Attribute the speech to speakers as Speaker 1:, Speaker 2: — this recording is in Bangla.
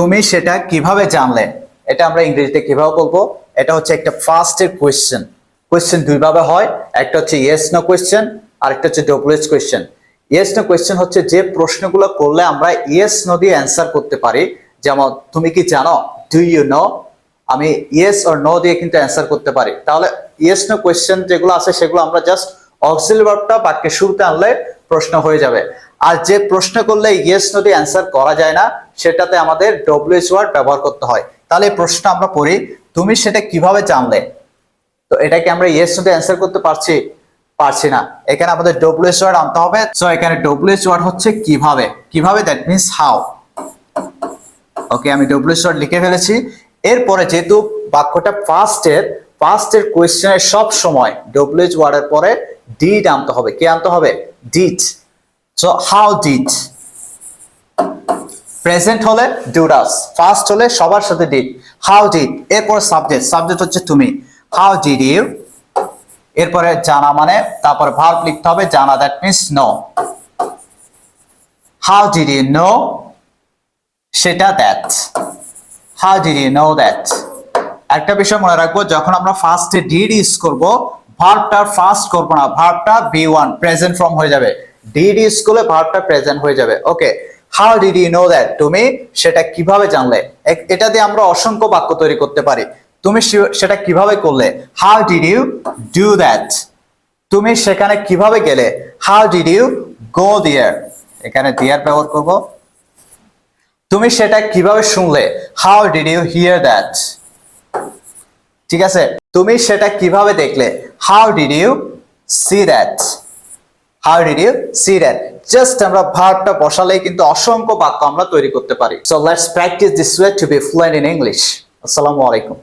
Speaker 1: তুমি সেটা কিভাবে জানলে, এটা আমরা ইংরেজিতে কিভাবে বলবো? এটা হচ্ছে একটা ফার্স্টের কোয়েশ্চেন। কোয়েশ্চেন দুই ভাবে হয়, একটা হচ্ছে ইয়েস নো কোয়েশ্চেন আর একটা হচ্ছে WH question. Yes no question হচ্ছে যে প্রশ্নগুলো করলে আমরা ইয়েস নো দিয়ে অ্যান্সার করতে পারি। যেমন তুমি কি জানো, ডু ইউ নো, আমি ইয়েস অর নো দিয়ে কিন্তু অ্যান্সার করতে পারি। তাহলে ইয়েস নো কোয়েশ্চেন যেগুলো আছে সেগুলো আমরা জাস্ট অক্সিলারি ভার্বটা বাক্যের শুরুতে আনলে প্রশ্ন হয়ে যাবে। আর যে প্রশ্ন করলে ইয়েস নো দিয়ে অ্যান্সার করা যায় না, সেটাতে আমাদের ডব্লিউএইচ ওয়ার্ড ব্যবহার করতে হয়। তাহলে এই প্রশ্নটা আমরা পড়ি, তুমি সেটা কিভাবে জানলে। তো এটাকে আমরা ইয়েস নো দিয়ে অ্যান্সার করতে পারছি না, এখানে আমাদের ডব্লিউএইচ ওয়ার্ড আনতে হবে। সো এখানে ডব্লিউএইচ ওয়ার্ড হচ্ছে কিভাবে। কিভাবে দ্যাট মিন্স হাউ। ওকে, আমি ডব্লিউএইচ ওয়ার্ড লিখে ফেলেছি। এরপরে যেহেতু বাক্যটা ফার্স্টের কোয়েশ্চেনের সব সময় ডব্লিউএইচ ওয়ার্ডের পরে ডিড আনতে হবে। কি আনতে হবে? Did. So how did. Present হলে ডু ডাস, ফার্স্ট হলে সবার সাথে ডিড। হাউ ডিড, এরপর সাবজেক্ট হচ্ছে তুমি। হাউ ডিড ইউ, এরপরে জানা মানে তারপরে ভার্ব লিখতে হবে জানা, that means know. How did you know, সেটা that. How did you know that. একটা বিষয় মনে রাখবো, যখন আমরা ফার্স্টে ডিড ইউজ করব, ভার্বটা ফার্স্ট করব না, ভার্বটা বি1 প্রেজেন্ট ফর্ম হয়ে যাবে। ডিড ইউজ করলে ভার্বটা প্রেজেন্ট হয়ে যাবে। Okay, how did you know that, তুমি সেটা কিভাবে জানলে। এটা দিয়ে আমরা অসংখ্য বাক্য তৈরি করতে পারি। তুমি সেটা কিভাবে করলে, how did you do that. তুমি সেখানে কিভাবে গেলে, how did you go there, এখানে দেয়ার ব্যবহার করব। তুমি সেটা কিভাবে শুনলে, how did you hear that. ঠিক আছে, তুমি সেটা কিভাবে দেখলে, how did you see that. How did you see that. Just আমরা ভার্বটা বসালেই কিন্তু অসংখ্য বাক্য আমরা তৈরি করতে পারি। So let's practice this way to be fluent in English. আসসালামু আলাইকুম।